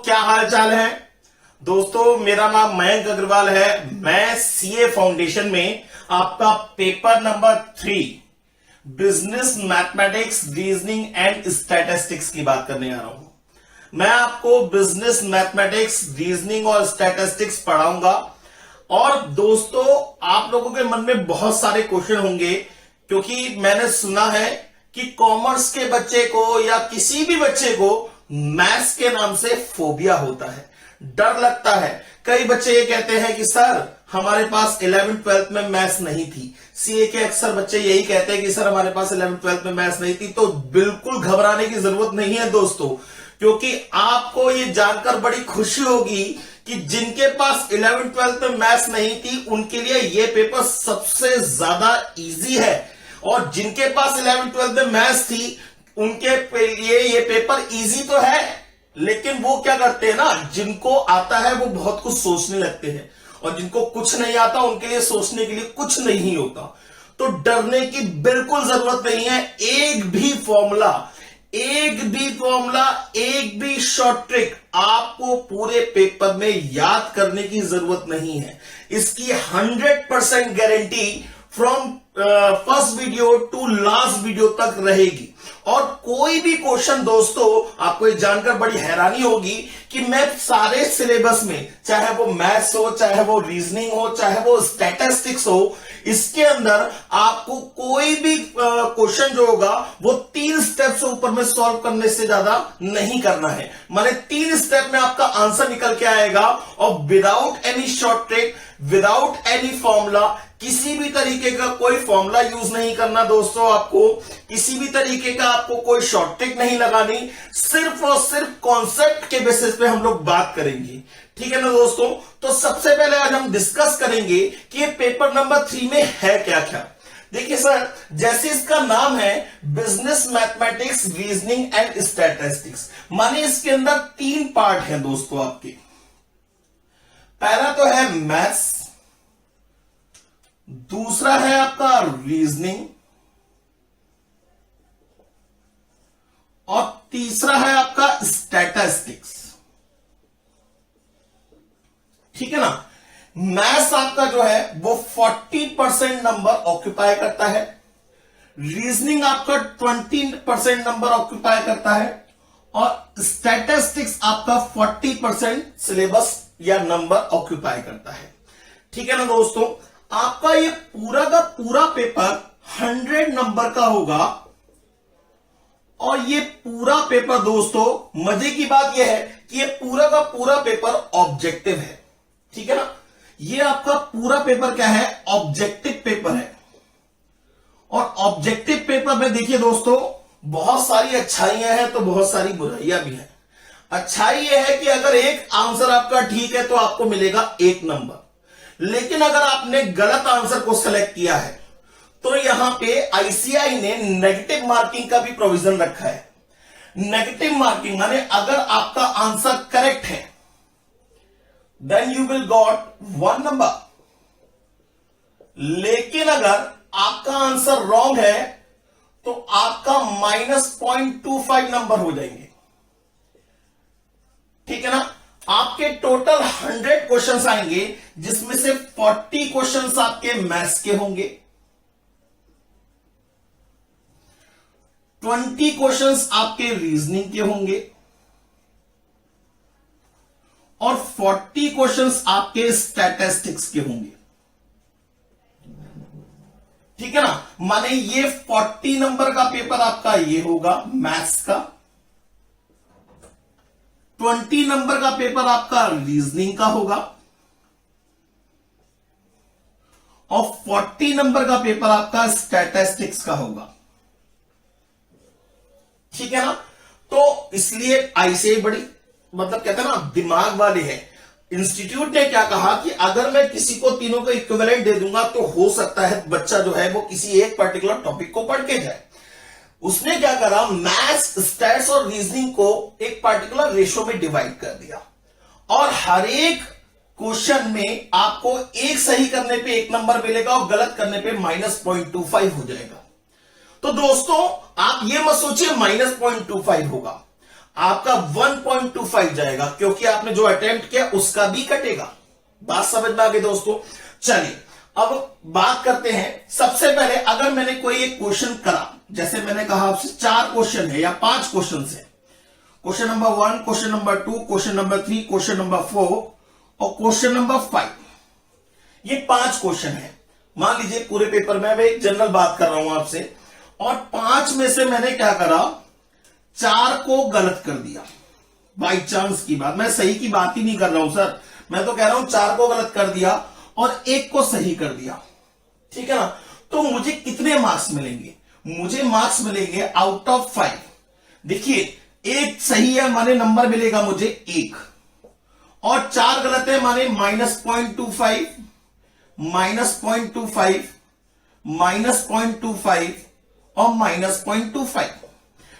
क्या हाल चाल है दोस्तों। मेरा नाम मयंक अग्रवाल है। मैं सीए फाउंडेशन में आपका paper number 3 business mathematics reasoning and statistics की बात करने आ रहा हूं। मैं आपको बिजनेस मैथमेटिक्स रीजनिंग और स्टैटिस्टिक्स पढ़ाऊंगा। और दोस्तों, आप लोगों के मन में बहुत सारे क्वेश्चन होंगे, क्योंकि मैंने सुना है कि कॉमर्स के बच्चे को या किसी भी बच्चे को मैथ्स के नाम से फोबिया होता है, डर लगता है। कई बच्चे ये कहते हैं कि सर हमारे पास 11th 12th में मैथ्स नहीं थी। सीए के अक्सर बच्चे यही कहते हैं कि सर हमारे पास 11th 12th में मैथ्स नहीं थी। तो बिल्कुल घबराने की जरूरत नहीं है दोस्तों, क्योंकि आपको ये जानकर बड़ी खुशी होगी कि जिनके पास 11th 12th में मैथ्स नहीं थी उनके लिए ये पेपर सबसे ज्यादा इजी है, और जिनके पास 11th 12th में मैथ्स थी उनके लिए ये पेपर इजी तो है, लेकिन वो क्या करते हैं ना, जिनको आता है वो बहुत कुछ सोचने लगते हैं, और जिनको कुछ नहीं आता उनके लिए सोचने के लिए कुछ नहीं होता। तो डरने की बिल्कुल जरूरत नहीं है। एक भी फॉर्मूला, एक भी शॉर्ट ट्रिक आपको पूरे पेपर में याद करने की जरूरत नहीं है। इसकी 100% guarantee from first video to last video तक रहेगी। और कोई भी क्वेश्चन दोस्तों, आपको ये जानकर बड़ी हैरानी होगी कि मैं सारे सिलेबस में, चाहे वो मैथ्स हो, चाहे वो रीजनिंग हो, चाहे वो स्टैटिस्टिक्स हो, इसके अंदर आपको कोई भी क्वेश्चन जो होगा वो 3 स्टेप से ऊपर में सॉल्व करने से ज्यादा नहीं करना है। माने 3 स्टेप में आपका आंसर निकल के आएगा, और without any short trick, without any formula, किसी भी तरीके का कोई फॉर्मूला यूज नहीं करना दोस्तों। आपको किसी भी तरीके का आपको कोई शॉर्ट ट्रिक नहीं लगानी, सिर्फ और सिर्फ कॉन्सेप्ट के बेसिस पे हम लोग बात करेंगे। ठीक है ना दोस्तों। तो सबसे पहले आज हम डिस्कस करेंगे कि ये पेपर नंबर 3 में है क्या क्या। देखिए सर, जैसे इसका नाम है business mathematics reasoning and statistics, माने इसके अंदर 3 पार्ट हैं दोस्तों आपके। पहला तो है मैथ्स, दूसरा है आपका रीजनिंग, और तीसरा है आपका स्टैटिस्टिक्स। ठीक है ना। मैथ्स आपका जो है वो 40% नंबर ऑक्यूपाई करता है, रीजनिंग आपका 20% नंबर ऑक्यूपाई करता है, और स्टैटिस्टिक्स आपका 40% सिलेबस या नंबर ऑक्यूपाई करता है। ठीक है ना दोस्तों। आपका ये पूरा का पूरा पेपर 100 नंबर का होगा, और ये पूरा पेपर दोस्तों, मजे की बात यह है कि ये पूरा का पूरा पेपर ऑब्जेक्टिव है। ठीक है ना। ये आपका पूरा पेपर क्या है, ऑब्जेक्टिव पेपर है। और ऑब्जेक्टिव पेपर में देखिए दोस्तों, बहुत सारी अच्छाइयां हैं तो बहुत सारी बुराइयां भी हैं। अच्छाई यह है कि अगर एक आंसर आपका ठीक है तो आपको मिलेगा 1 नंबर, लेकिन अगर आपने गलत आंसर को सेलेक्ट किया है तो यहां पे आईसीआई ने नेगेटिव मार्किंग का भी प्रोविजन रखा है। नेगेटिव मार्किंग माने अगर आपका आंसर करेक्ट है then you will got 1 number, लेकिन अगर आपका आंसर रॉन्ग है तो आपका -0.25 नंबर हो जाएंगे। ठीक है ना। आपके टोटल 100 क्वेश्चंस आएंगे, जिसमें से 40 क्वेश्चंस आपके मैथ्स के होंगे, 20 क्वेश्चंस आपके रीजनिंग के होंगे, और 40 क्वेश्चंस आपके स्टैटिस्टिक्स के होंगे। ठीक है ना। माने ये 40 नंबर का पेपर आपका ये होगा मैथ्स का, 20 नंबर का पेपर आपका रीजनिंग का होगा, और 40 नंबर का पेपर आपका स्टैटिस्टिक्स का होगा। ठीक है ना। तो इसलिए आईसीआई बड़ी कहते हैं ना दिमाग वाले हैं। इंस्टीट्यूट ने क्या कहा कि अगर मैं किसी को तीनों का इक्विवेलेंट दे दूंगा तो हो सकता है बच्चा जो है वो किसी एक पर्टिकुलर टॉपिक को पढ़ के जाए। उसने क्या करा, मैथ्स, स्टैट्स और रीजनिंग को एक पर्टिकुलर रेशो में डिवाइड कर दिया, और हर एक क्वेश्चन में आपको एक सही करने पे 1 नंबर मिलेगा और गलत करने पे -0.25 हो जाएगा। तो दोस्तों आप ये मत सोचिए -0.25 होगा, आपका 1.25 जाएगा, क्योंकि आपने जो अटेम्प्ट किया उसका भी कटेगा। बात समझ में आ गई दोस्तों। चलिए अब बात करते हैं। सबसे पहले अगर मैंने कोई एक क्वेश्चन करा, जैसे मैंने कहा आपसे 4 क्वेश्चन है या 5 क्वेश्चन है, question number 1, question number 2, question number 3, question number 4 और क्वेश्चन नंबर 5, ये 5 क्वेश्चन है। मान लीजिए पूरे पेपर में मैं एक जनरल बात कर रहा हूं आपसे, और 5 में से मैंने क्या करा, 4 को गलत कर दिया। बाई चांस की बात, मैं सही की बात ही नहीं कर रहा हूं सर, मैं तो कह रहा हूं 4 को गलत कर दिया और 1 को सही कर दिया, ठीक है ना। तो मुझे कितने मार्क्स मिलेंगे? मुझे मार्क्स मिलेंगे आउट ऑफ 5। देखिए 1 सही है माने नंबर मिलेगा मुझे 1, और 4 गलत है माने -0.25, -0.25, -0.25 और -0.25,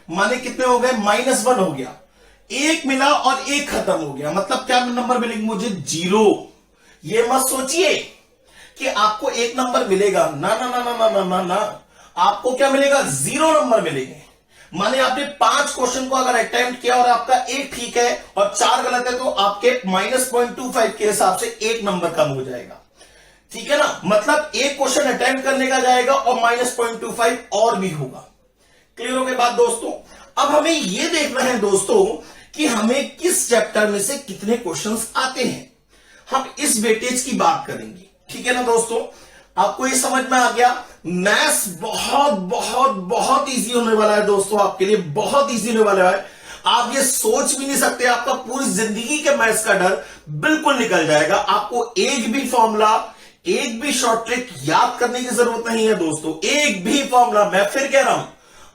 माने कितने हो गए? -1 हो गया। 1 मिला और 1 खत्म हो गया, मतलब क्या नंबर मिलेंगे मुझे? 0। ये मत सोचिए कि आपको 1 नंबर मिलेगा, ना ना ना ना ना ना ना ना, आपको क्या मिलेगा? 0 नंबर मिलेंगे। माने आपने 5 क्वेश्चन को अगर अटेम्प्ट किया और आपका 1 ठीक है और 4 गलत है, तो आपके -0.25 के हिसाब से 1 नंबर कम हो जाएगा, ठीक है ना। मतलब 1 क्वेश्चन अटेम्प्ट करने का जाएगा और -0.25 और भी होगा। क्लियर हो गई बात दोस्तों। अब हमें यह देखना है दोस्तों कि हमें किस चैप्टर में से कितने क्वेश्चंस आते हैं, हम इस वेटेज की बात करेंगे, ठीक है ना दोस्तों। आपको ये समझ में आ गया? मैथ्स बहुत बहुत बहुत इजी होने वाला है दोस्तों, आपके लिए बहुत इजी होने वाला है। आप ये सोच भी नहीं सकते, आपका पूरी जिंदगी के मैथ्स का डर बिल्कुल निकल जाएगा। आपको एक भी फॉर्मूला, एक भी शॉर्ट ट्रिक याद करने की जरूरत नहीं है दोस्तों, एक भी फॉर्मूला। मैं फिर कह रहा हूं,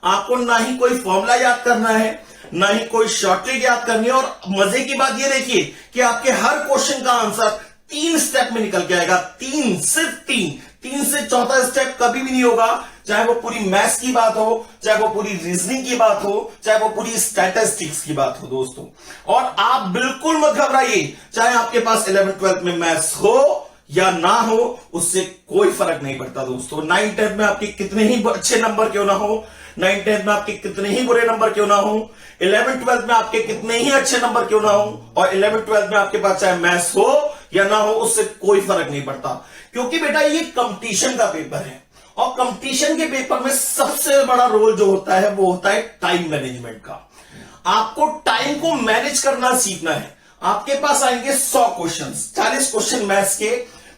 आपको ना ही कोई फॉर्मूला याद करना है, ना ही कोई शॉर्ट ट्रिक याद करनी है। और मजे की बात ये देखिए कि आपके हर क्वेश्चन का आंसर 3 स्टेप में निकल के आएगा। 3, सिर्फ 3 से चौथा स्टेप कभी भी नहीं होगा, चाहे वो पूरी मैथ्स की बात हो, चाहे वो पूरी रीजनिंग की बात हो, चाहे वो पूरी स्टैटिस्टिक्स की बात हो दोस्तों। और आप बिल्कुल मत घबराइए, चाहे आपके पास 11th 12th में मैथ्स हो या ना हो, उससे कोई फर्क नहीं पड़ता दोस्तों। 9th 10th में आपके कितने ही अच्छे नंबर क्यों ना हो, 9th 10th में आपके कितने ही बुरे नंबर क्यों ना हो, 11th 12th में आपके कितने ही अच्छे नंबर क्यों ना हो, और 11th 12th में आपके पास चाहे मैथ्स हो या ना हो, उससे कोई फर्क नहीं पड़ता। क्योंकि बेटा ये कंपटीशन का पेपर है, और कंपटीशन के पेपर में सबसे बड़ा रोल जो होता है वो होता है टाइम मैनेजमेंट का। आपको टाइम को मैनेज करना सीखना है। आपके पास आएंगे 100 क्वेश्चन, 40 क्वेश्चन मैथ्स के,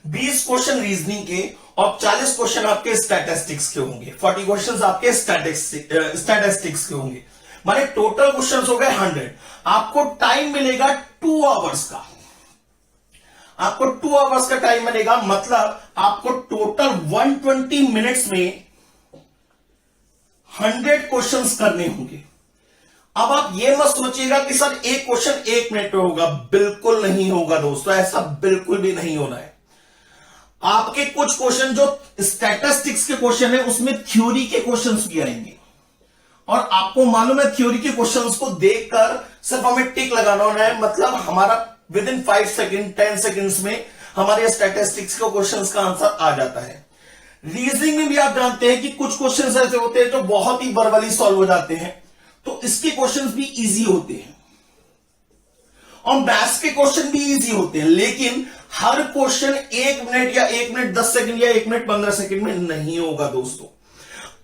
20 क्वेश्चन रीजनिंग के, और 40 क्वेश्चन आपके स्टैटिस्टिक्स के होंगे। 40 क्वेश्चन आपके स्टैटिस्टिक्स के होंगे, माने टोटल क्वेश्चन हो गए 100। आपको टाइम मिलेगा 2 आवर्स का, आपको 2 आवर्स का टाइम मिलेगा, मतलब आपको टोटल 120 मिनट्स में 100 क्वेश्चंस करने होंगे। अब आप ये मत सोचिएगा कि सर एक क्वेश्चन 1 मिनट में होगा, बिल्कुल नहीं होगा दोस्तों, ऐसा बिल्कुल भी नहीं होना है। आपके कुछ क्वेश्चन जो स्टैटिस्टिक्स के क्वेश्चन है उसमें थ्योरी के क्वेश्चंस भी आएंगे, और आपको मालूम है थ्योरी के क्वेश्चंस को देखकर सिर्फ हमें टिक लगाना होना है, मतलब हमारा विद इन 5 सेकेंड 10 सेकेंड्स में हमारे स्टैटिस्टिक्स के क्वेश्चंस का आंसर आ जाता है। रीजनिंग में भी आप जानते हैं कि कुछ क्वेश्चंस ऐसे होते हैं जो बहुत ही वर्बली सॉल्व हो जाते हैं, तो इसके क्वेश्चंस भी इजी होते हैं, और मैथ्स के क्वेश्चन भी इजी होते हैं। लेकिन हर क्वेश्चन 1 मिनट या 1 मिनट 10 सेकंड या 1 मिनट 15 सेकंड में नहीं होगा दोस्तों।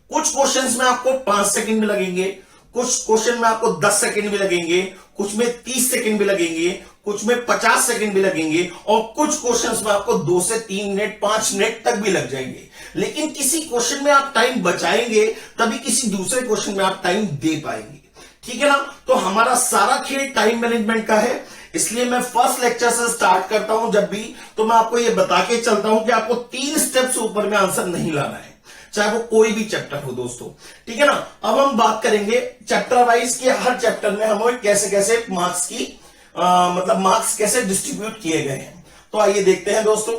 कुछ क्वेश्चंस में आपको 5 सेकंड में लगेंगे, कुछ क्वेश्चन में आपको 10 सेकंड भी लगेंगे, कुछ में 30 सेकंड भी लगेंगे, कुछ में 50 सेकंड भी लगेंगे, और कुछ क्वेश्चंस में आपको 2 से 3 मिनट 5 मिनट तक भी लग जाएंगे। लेकिन किसी क्वेश्चन में आप टाइम बचाएंगे तभी किसी दूसरे क्वेश्चन में आप टाइम दे पाएंगे, ठीक है ना। तो हमारा सारा खेल टाइम मैनेजमेंट का है, इसलिए मैं फर्स्ट लेक्चर से स्टार्ट करता हूं जब भी, तो मैं आपको यह बता के चलता हूं कि आपको 3 स्टेप से ऊपर में आंसर नहीं लाना है, चाहे वो कोई भी चैप्टर हो दोस्तों, ठीक है ना। अब हम बात करेंगे चैप्टर वाइज कि हर चैप्टर में हमें कैसे कैसे मार्क्स की मतलब मार्क्स कैसे डिस्ट्रीब्यूट किए गए हैं। तो आइए देखते हैं दोस्तों।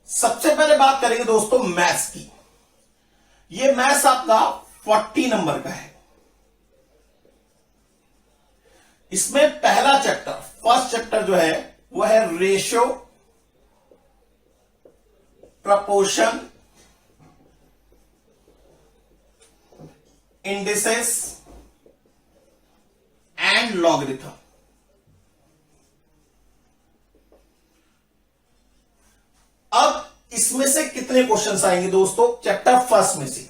सबसे पहले बात करेंगे दोस्तों मैथ्स की। ये मैथ्स आपका 40 नंबर का है। इसमें पहला चैप्टर, फर्स्ट चैप्टर जो है वो है ratio, proportion, indices and logarithm. अब इसमें से कितने क्वेश्चंस आएंगे दोस्तों? चैप्टर फर्स्ट में से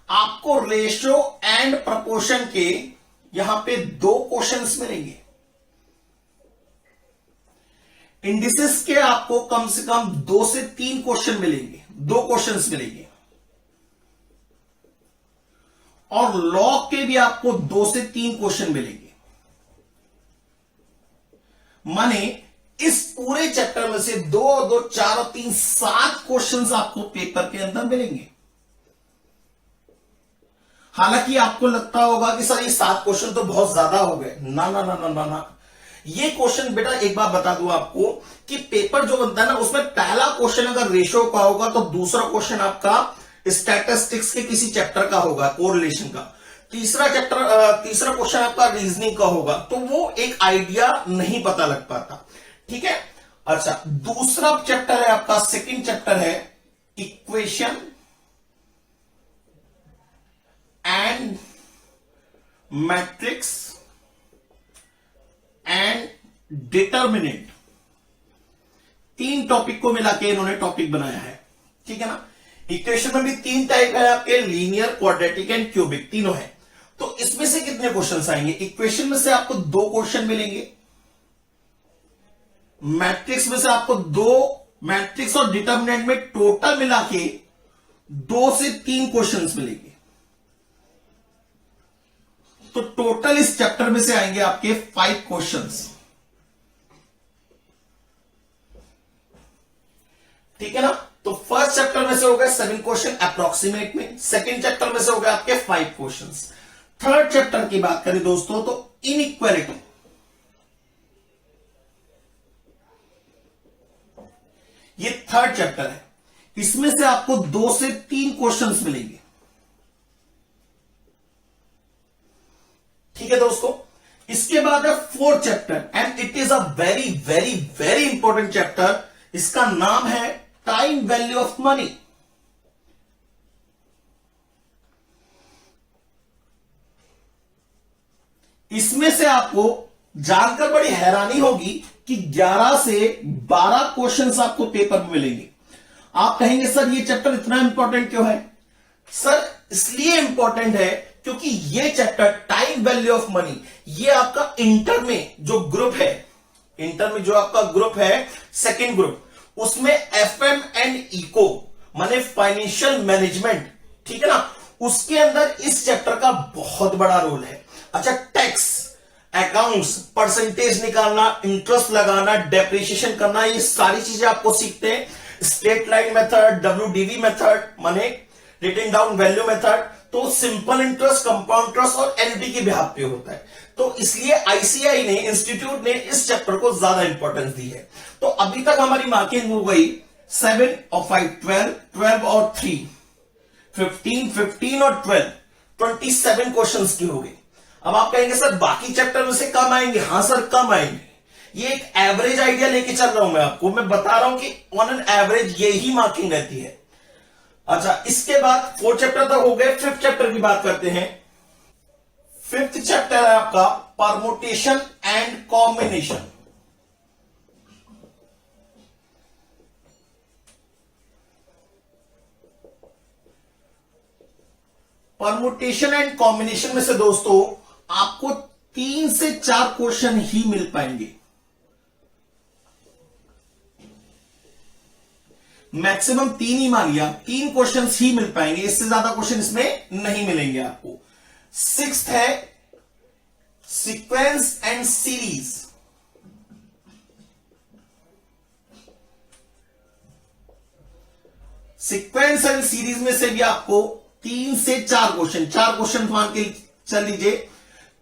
आपको रेशियो एंड प्रपोर्शन के यहां पे 2 क्वेश्चंस मिलेंगे। इंडिसेस के आपको कम से कम 2 से 3 क्वेश्चन मिलेंगे, 2 क्वेश्चंस मिलेंगे। और लॉग के भी आपको 2 से 3 क्वेश्चन मिलेंगे। माने इस पूरे चैप्टर में से 2 और 2 4 और 3 7 क्वेश्चंस आपको पेपर के अंदर मिलेंगे। हालांकि आपको लगता होगा कि सर ये 7 क्वेश्चन तो बहुत ज्यादा हो गए। ना ना ना ना ना ना, ये क्वेश्चन बेटा एक बार बता दूं आपको कि पेपर जो बनता है ना, उसमें पहला क्वेश्चन अगर रेशियो का होगा तो दूसरा क्वेश्चन आपका स्टैटिस्टिक्स के किसी चैप्टर का होगा, कोरिलेशन का। तीसरा क्वेश्चन आपका रीजनिंग का होगा। तो वो एक आइडिया नहीं पता लग पाता। ठीक है। अच्छा, दूसरा चैप्टर है आपका, सेकंड चैप्टर है equation and matrix and determinant. 3 topic को मिला के इन्होंने टॉपिक बनाया है। ठीक है ना। इक्वेशन में भी 3 टाइप है आपके, लीनियर, क्वाड्रेटिक एंड क्यूबिक, तीनों है। तो इसमें से कितने क्वेश्चंस आएंगे? इक्वेशन में से आपको 2 क्वेश्चन मिलेंगे, मैट्रिक्स में से आपको 2, मैट्रिक्स और डिटर्मिनेंट में टोटल मिला के 2 से 3 क्वेश्चंस मिलेंगे। तो टोटल इस चैप्टर में से आएंगे आपके 5 क्वेश्चंस। ठीक है ना। तो फर्स्ट चैप्टर में से हो गए 7 क्वेश्चन अप्रोक्सीमेट में, सेकंड चैप्टर में से हो गए आपके 5 क्वेश्चंस। थर्ड चैप्टर की बात करें दोस्तों तो इनइक्वालिटी, ये थर्ड चैप्टर है। इसमें से आपको 2 से 3 क्वेश्चंस मिलेंगे। ठीक है दोस्तों। इसके बाद है fourth chapter and it is a very very very important chapter. इसका नाम है टाइम वैल्यू ऑफ मनी। इसमें से आपको जानकर बड़ी हैरानी होगी कि 11 से 12 क्वेश्चंस आपको पेपर में मिलेंगे। आप कहेंगे सर ये चैप्टर इतना इंपॉर्टेंट क्यों है? सर इसलिए इंपॉर्टेंट है क्योंकि ये chapter time value of money, ये आपका इंटर में जो ग्रुप है, इंटर में जो आपका ग्रुप है, सेकेंड ग्रुप, उसमें एफएम एंड इको माने फाइनेंशियल मैनेजमेंट, ठीक है ना, उसके अंदर इस चैप्टर का बहुत बड़ा रोल है। अच्छा, टैक्स, अकाउंट्स, परसेंटेज निकालना, इंटरेस्ट लगाना, डेप्रिसिएशन करना, ये सारी चीजें आपको सीखते हैं। Straight line method, WDV method माने रिटन डाउन वैल्यू मेथड, तो सिंपल इंटरेस्ट, कंपाउंड इंटरेस्ट और एनपी के बिहाफ पे होता है। तो इसलिए आईसीआई ने, इंस्टीट्यूट ने इस चैप्टर को ज्यादा इंपॉर्टेंस दी है। तो अभी तक हमारी मार्किंग हो गई 7 और 5 12, 12 और 3 15, 15 और 12 27 क्वेश्चंस की हो गई। अब आप कहेंगे सर बाकी चैप्टर में से कम आएंगे। हाँ सर कम आएंगे, ये एक एवरेज आइडिया लेके चल रहा हूं मैं आपको। मैं बता रहा हूं कि ऑन एन एवरेज ये ही मार्किंग रहती है। अच्छा, इसके बाद 4 चैप्टर तक हो गए। 5th चैप्टर की बात करते हैं। 5th चैप्टर है आपका permutation and combination. Permutation and combination में से दोस्तों आपको 3 से 4 क्वेश्चन ही मिल पाएंगे, मैक्सिमम 3 ही मान लिया, 3 क्वेश्चन ही मिल पाएंगे, इससे ज्यादा क्वेश्चन इसमें नहीं मिलेंगे आपको। 6th है sequence and series. Sequence and series में से भी आपको 3 से 4 क्वेश्चन, 4 क्वेश्चन मान के चल लीजिए,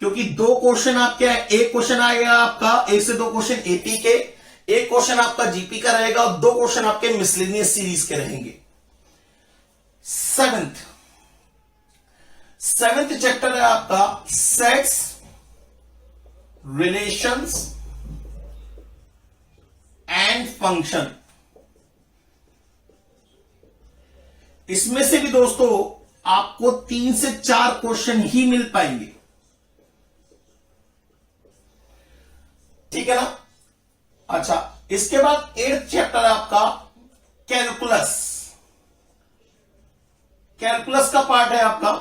क्योंकि 2 क्वेश्चन आपके, एक क्वेश्चन आएगा आपका 1 से 2 क्वेश्चन एपी के, एक क्वेश्चन आपका जीपी का रहेगा और 2 क्वेश्चन आपके मिसलेनियस सीरीज के रहेंगे। 7th चैप्टर है आपका सेट्स, रिलेशंस एंड फंक्शन। इसमें से भी दोस्तों आपको 3 से 4 क्वेश्चन ही मिल पाएंगे। ठीक है ना। अच्छा, इसके बाद 8th चैप्टर है आपका कैलकुलस। कैलकुलस का पार्ट है आपका।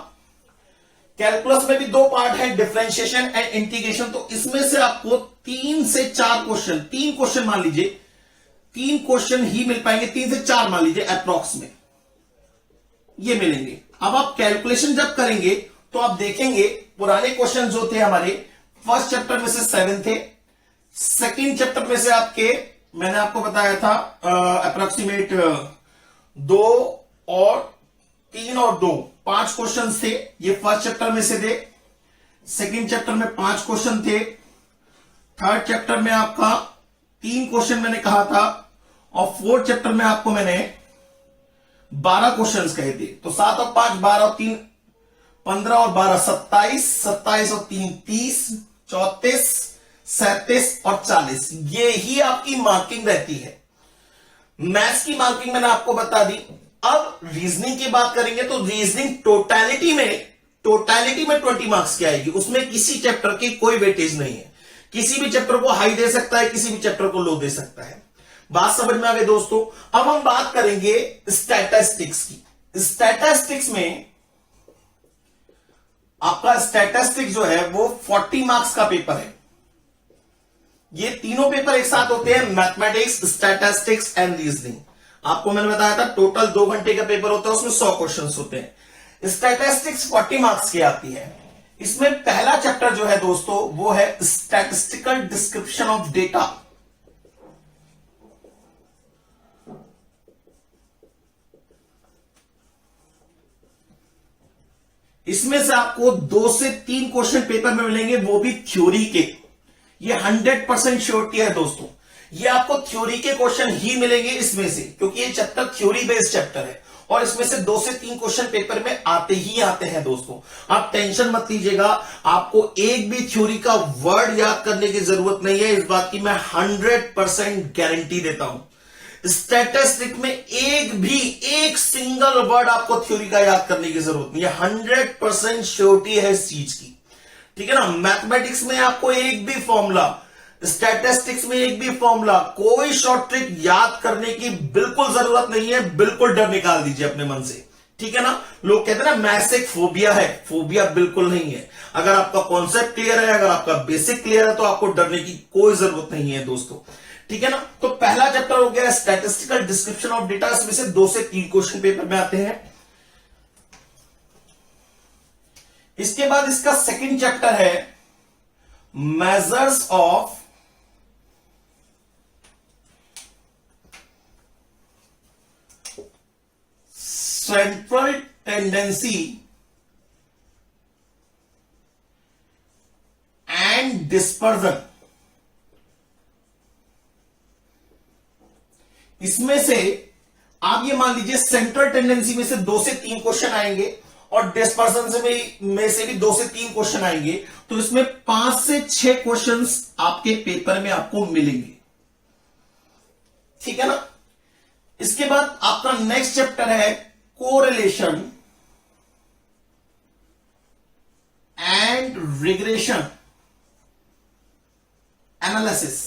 कैलकुलस में भी 2 पार्ट है, डिफरेंशिएशन एंड इंटीग्रेशन। तो इसमें से आपको 3 से 4 क्वेश्चन, 3 क्वेश्चन मान लीजिए, 3 क्वेश्चन ही मिल पाएंगे, 3 से 4 मान लीजिए अप्रॉक्स में ये मिलेंगे। अब आप कैलकुलेशन जब करेंगे तो आप देखेंगे पुराने क्वेश्चन जो थे हमारे फर्स्ट चैप्टर में से 7 थे, सेकेंड चैप्टर में से आपके मैंने आपको बताया था अप्रोक्सीमेट 2 और 3 और 2 5 क्वेश्चन थे। ये फर्स्ट चैप्टर में से थे। सेकेंड चैप्टर में 5 क्वेश्चन थे। थर्ड चैप्टर में आपका 3 क्वेश्चन मैंने कहा था, और फोर्थ चैप्टर में आपको मैंने 12 क्वेश्चन कहे थे। तो 7 और 5 12 और 3 15 और 12 27, 27 और 3 30, 34, 37 और 40। ये ही आपकी मार्किंग रहती है। मैथ्स की मार्किंग मैंने आपको बता दी। अब रीजनिंग की बात करेंगे तो रीजनिंग टोटैलिटी में 20 मार्क्स की आएगी। उसमें किसी चैप्टर की कोई वेटेज नहीं है। किसी भी चैप्टर को हाई दे सकता है, किसी भी चैप्टर को लो दे सकता है। बात समझ में आ गई दोस्तों। अब हम बात करेंगे स्टैटिस्टिक्स की। स्टैटिस्टिक्स में आपका स्टैटिस्टिक्स जो है वो 40 मार्क्स का पेपर है। ये तीनों पेपर एक साथ होते हैं, मैथमेटिक्स, स्टैटिस्टिक्स एंड रीजनिंग। आपको मैंने बताया था टोटल 2 घंटे का पेपर होता है, उसमें 100 क्वेश्चंस होते हैं। स्टैटिस्टिक्स 40 मार्क्स की आती है। इसमें पहला चैप्टर जो है दोस्तों वो है स्टैटिस्टिकल डिस्क्रिप्शन ऑफ डेटा। इसमें से आपको 2 से 3 क्वेश्चन पेपर में मिलेंगे, वो भी थ्योरी के। ये 100% श्योरिटी है दोस्तों। ये आपको थ्योरी के क्वेश्चन ही मिलेंगे इसमें से, क्योंकि ये चैप्टर थ्योरी बेस्ड चैप्टर है और इसमें से 2 से 3 क्वेश्चन पेपर में आते ही आते हैं दोस्तों। आप टेंशन मत लीजिएगा, आपको एक भी थ्योरी का वर्ड याद करने की जरूरत नहीं है। इस बात की मैं 100% गारंटी देता हूं। स्टैटिस्टिक में एक सिंगल वर्ड आपको थ्योरी का याद करने की जरूरत नहीं है। 100% श्योरिटी है इस चीज की, ठीक है ना। मैथमेटिक्स में आपको एक भी फॉर्मूला, स्टैटिस्टिक्स में एक भी फॉर्मूला, कोई शॉर्ट ट्रिक याद करने की बिल्कुल जरूरत नहीं है। बिल्कुल डर निकाल दीजिए अपने मन से, ठीक है ना। लोग कहते हैं ना मैथ्स एक फोबिया है, फोबिया बिल्कुल नहीं है। अगर आपका कॉन्सेप्ट क्लियर है, अगर आपका बेसिक क्लियर है, तो आपको डरने की कोई जरूरत नहीं है दोस्तों, ठीक है ना। तो पहला चैप्टर हो गया स्टैटिस्टिकल डिस्क्रिप्शन ऑफ डेटा। इसमें से 2 से 3 क्वेश्चन पेपर में आते हैं। इसके बाद इसका सेकंड चैप्टर है measures of central tendency and dispersion. इसमें से आप ये मान लीजिए सेंट्रल टेंडेंसी में से 2 से 3 क्वेश्चन आएंगे और डिस्पर्सन में से भी 2 से 3 क्वेश्चन आएंगे। तो इसमें 5 से 6 क्वेश्चंस आपके पेपर में आपको मिलेंगे, ठीक है ना। इसके बाद आपका नेक्स्ट चैप्टर है कोरिलेशन एंड रिग्रेशन एनालिसिस।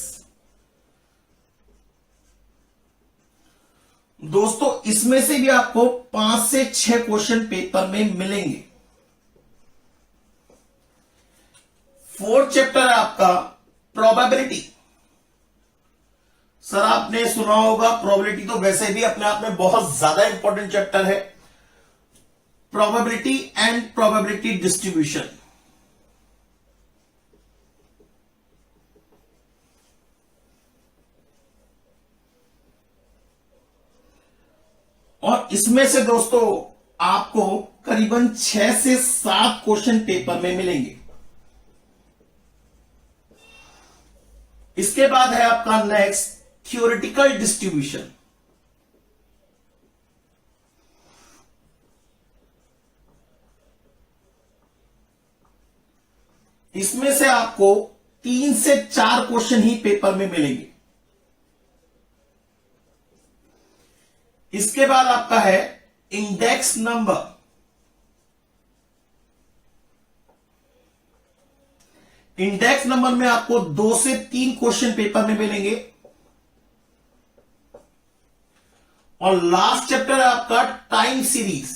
दोस्तों इसमें से भी आपको 5 से 6 क्वेश्चन पेपर में मिलेंगे। फोर्थ चैप्टर है आपका प्रोबेबिलिटी। सर आपने सुना होगा प्रोबेबिलिटी तो वैसे भी अपने आप में बहुत ज्यादा इंपॉर्टेंट चैप्टर है। Probability and probability distribution. और इसमें से दोस्तों आपको करीबन 6 से 7 क्वेश्चन पेपर में मिलेंगे। इसके बाद है आपका नेक्स्ट थ्योरेटिकल डिस्ट्रीब्यूशन। इसमें से आपको 3 से 4 क्वेश्चन ही पेपर में मिलेंगे। इसके बाद आपका है इंडेक्स नंबर। इंडेक्स नंबर में आपको 2 से 3 क्वेश्चन पेपर में मिलेंगे और लास्ट चैप्टर है आपका टाइम सीरीज।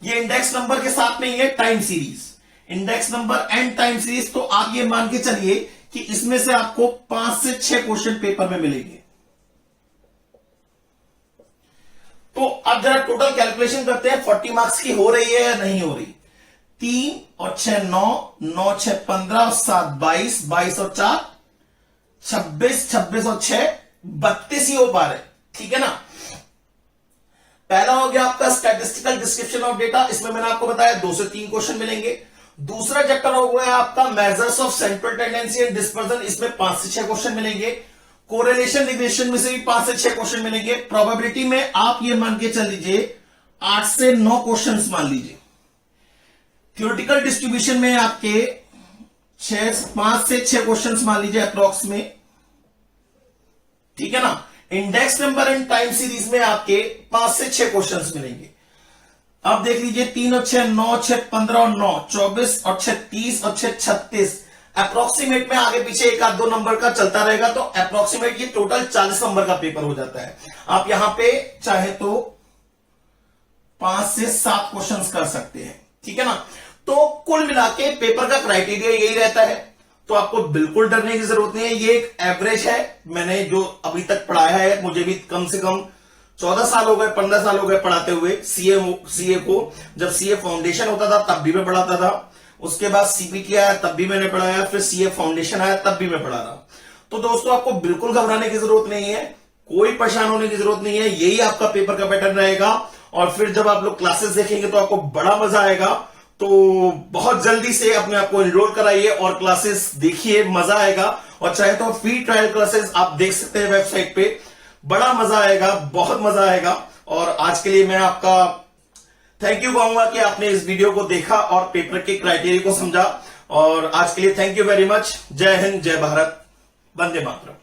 ये इंडेक्स नंबर के साथ में ही है time series, index number and time series. तो आप ये मान के चलिए कि इसमें से आपको 5 से 6 क्वेश्चन पेपर में मिलेंगे। तो अब जरा टोटल कैलकुलेशन करते हैं 40 मार्क्स की हो रही है या नहीं हो रही। 3 और 6 9, 9 6 15 और 7 22, 22 और 4 26, 26 और 6 32 ही हो पा रहे, ठीक है ना। पहला हो गया आपका स्टैटिस्टिकल डिस्क्रिप्शन ऑफ डेटा, इसमें मैंने आपको बताया 2 से 3 क्वेश्चन मिलेंगे। दूसरा चैप्टर हो गया आपका measures of central tendency and dispersion, इसमें 5 से 6 क्वेश्चन मिलेंगे। कोरिलेशन रिग्रेशन में से भी 5 से 6 क्वेश्चन मिलेंगे। प्रोबेबिलिटी में आप ये मान के चल लीजिए 8 से 9 क्वेश्चन मान लीजिए। थ्योरेटिकल डिस्ट्रीब्यूशन में आपके 5 से 6 क्वेश्चन मान लीजिए अप्रॉक्स में, ठीक है ना। Index number and time series में आपके 5 से 6 क्वेश्चंस मिलेंगे। अब देख लीजिए 3 और 6 9, 6 15 और 9 24 और 6 30 और 6 36, अप्रोक्सीमेट में आगे पीछे एक आध 2 नंबर का चलता रहेगा, तो अप्रोक्सीमेट ये टोटल 40 नंबर का पेपर हो जाता है। आप यहां पे चाहे तो 5 से 7 क्वेश्चंस कर सकते हैं, ठीक है ना। तो कुल मिला के पेपर का क्राइटेरिया यही रहता है, तो आपको बिल्कुल डरने की जरूरत नहीं है। ये एक एवरेज है, मैंने जो अभी तक पढ़ाया है, मुझे भी कम से कम 14 साल हो गए 15 साल हो गए पढ़ाते हुए सीए को। जब सीए फाउंडेशन होता था तब भी मैं पढ़ाता था, उसके बाद सीपीटी आया तब भी मैंने पढ़ाया, फिर सीए फाउंडेशन आया तब भी मैं पढ़ा रहा। तो दोस्तों आपको बिल्कुल घबराने की जरूरत नहीं है, कोई परेशान होने की जरूरत नहीं है, यही आपका पेपर का पैटर्न रहेगा। और फिर जब आप लोग क्लासेस देखेंगे तो आपको बड़ा मजा आएगा। तो बहुत जल्दी से अपने आप को एनरोल कराइए और क्लासेस देखिए, मजा आएगा। और चाहे तो फ्री ट्रायल क्लासेस आप देख सकते हैं वेबसाइट पे, बड़ा मजा आएगा, बहुत मजा आएगा। और आज के लिए मैं आपका थैंक यू कहूंगा कि आपने इस वीडियो को देखा और पेपर के क्राइटेरिया को समझा। और आज के लिए थैंक यू वेरी मच। जय हिंद, जय भारत, वंदे मातरम।